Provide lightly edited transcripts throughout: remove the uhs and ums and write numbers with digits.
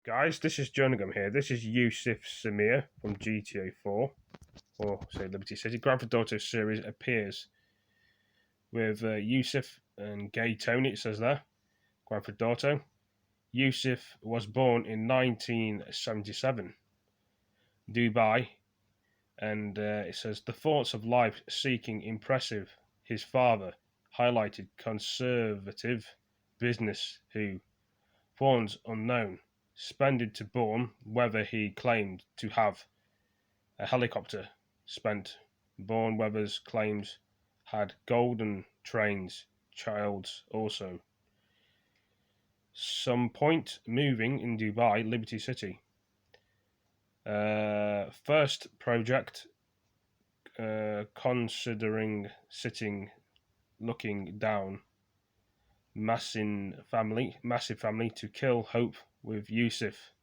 Guys, this is jerninhgam here. This is Yusuf Amir from GTA 4, or say Liberty City. Grand Theft Auto series appears with Yusuf and Gay Tony, it says there. Grand Theft Auto. Yusuf was born in 1977, Dubai, and it says the thoughts of life seeking impressive. His father highlighted conservative business who, thorns unknown, spended to born whether he claimed to have a helicopter spent. Born Weather's claims had golden trains, childs also. Some point moving in Dubai, Liberty City. First project considering sitting, looking down. Massive family to kill hope with Yusuf.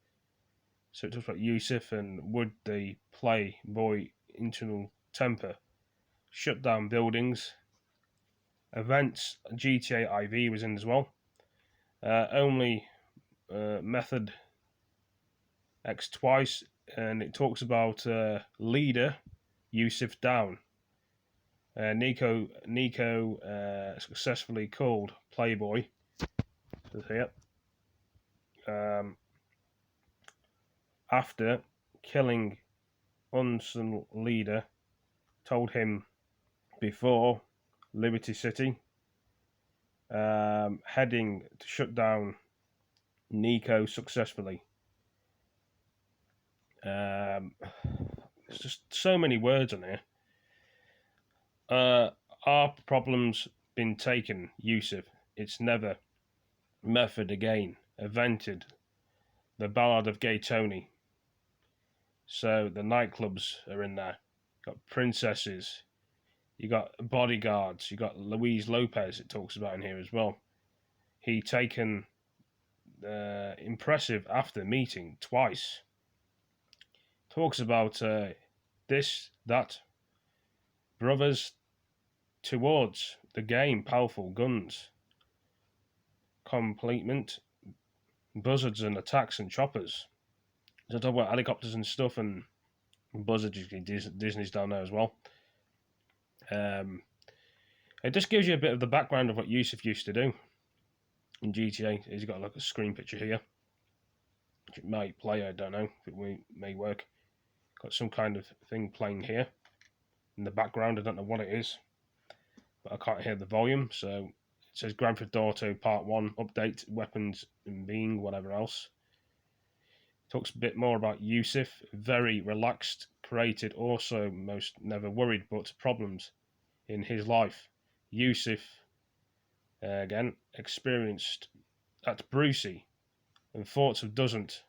So it talks about Yusuf and would they play boy internal temper, shut down buildings, events. GTA IV was in as well. Only method X twice, and it talks about leader Yusuf down. Nico successfully called Playboy. So here. After killing unsung leader, told him before Liberty City, heading to shut down Nico successfully. There's just so many words on here. Our problems been taken, Yusuf. It's never method again. Invented the Ballad of Gay Tony. So the nightclubs are in there. You got princesses. You got bodyguards. You got Luis Lopez. It talks about in here as well. He taken impressive after meeting twice. Talks about this, that. Brothers towards the game. Powerful guns. Complement. Buzzards and attacks and choppers. So talk about helicopters and stuff, and buzzards. Disney's down there as well. It just gives you a bit of the background of what Yusuf used to do in GTA. He's got like a screen picture here. It might play, I don't know if it may work. Got some kind of thing playing here in the background. I don't know what it is, but I can't hear the volume. So it says Grand Theft Auto Part 1 update, weapons and being whatever else. Talks a bit more about Yusuf, very relaxed, created also most never worried but problems in his life. Yusuf, again, experienced at Brucey and thoughts of doesn't,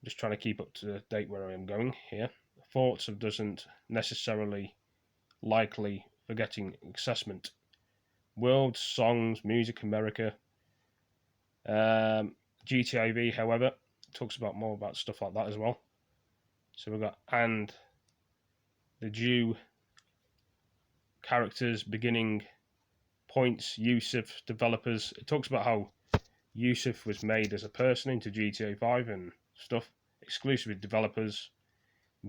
just trying to keep up to date where I am going here, thoughts of doesn't necessarily likely forgetting assessment. World, songs, music, America. GTA V, however, talks about more about stuff like that as well. So we've got and the Jew characters, beginning points, Yusuf developers. It talks about how Yusuf was made as a person into GTA 5 and stuff. Exclusive developers,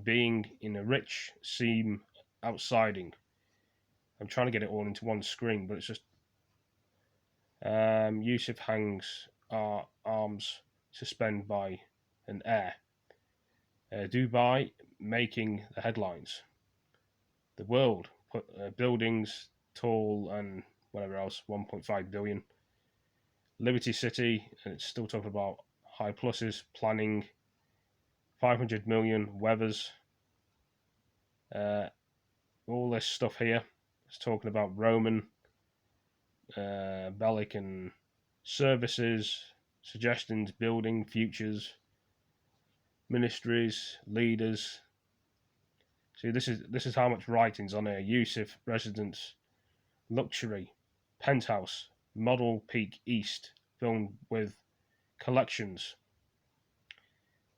being in a rich seam outsiding. I'm trying to get it all into one screen, but it's just Yusuf hangs arms suspended by an air. Dubai making the headlines. The world put buildings tall and whatever else, 1.5 billion. Liberty City, and it's still talking about high pluses, planning, 500 million, weathers. All this stuff here. It's talking about Roman, Bellic and services, suggestions, building, futures, ministries, leaders. See, this is how much writing's on here. Yusuf, residence, luxury, penthouse, model peak east, filmed with collections.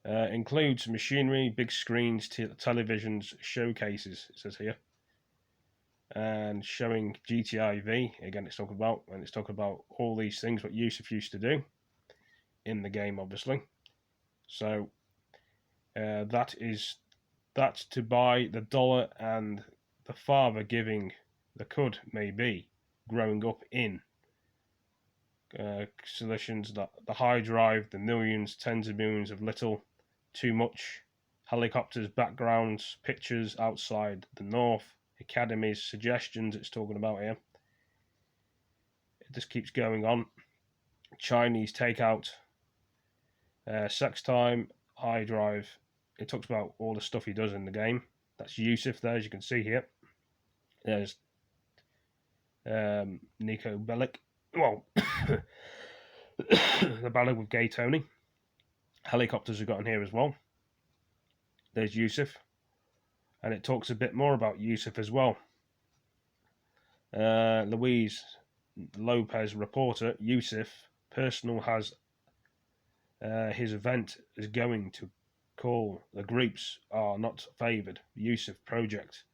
Includes machinery, big screens, televisions, showcases, it says here. And showing GTA V, again it's talking about all these things what Yusuf used to do in the game, obviously. So that's to buy the dollar and the father giving the could maybe growing up in solutions that the high drive, the millions, tens of millions of little, too much, helicopters, backgrounds, pictures outside the north, academies, suggestions it's talking about here. It just keeps going on. Chinese takeout, sex time, high drive. It talks about all the stuff he does in the game. That's Yusuf there, as you can see here. There's Nico Bellic. Well, the battle with Gay Tony. Helicopters have got in here as well. There's Yusuf. And it talks a bit more about Yusuf as well. Louise Lopez reporter, Yusuf, personal has his event is going to call the groups are not favoured. Yusuf project.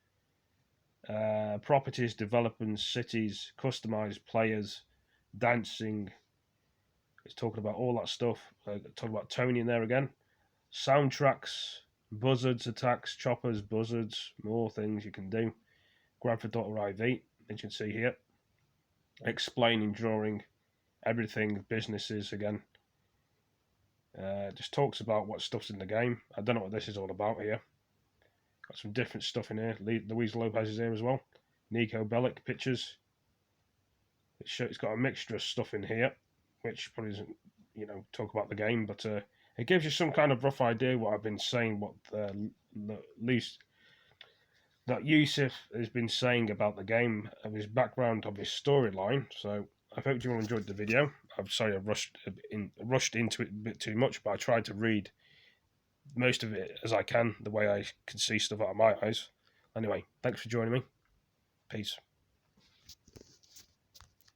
Properties, developments, cities, customized players, dancing. It's talking about all that stuff. Talking about Tony in there again. Soundtracks, buzzards, attacks, choppers, buzzards, more things you can do. Grab.iv, as you can see here. Explaining, drawing, everything, businesses again. Just talks about what stuff's in the game. I don't know what this is all about here. Got some different stuff in here. Luis Lopez is here as well. Nico Bellic pictures. It's got a mixture of stuff in here, which probably doesn't, talk about the game, but it gives you some kind of rough idea what I've been saying, what at least that Yusuf has been saying about the game, of his background, of his storyline. So I hope you all enjoyed the video. I'm sorry I rushed into it a bit too much, but I tried to read most of it as I can, the way I can see stuff out of my eyes. Anyway, thanks for joining me. Peace.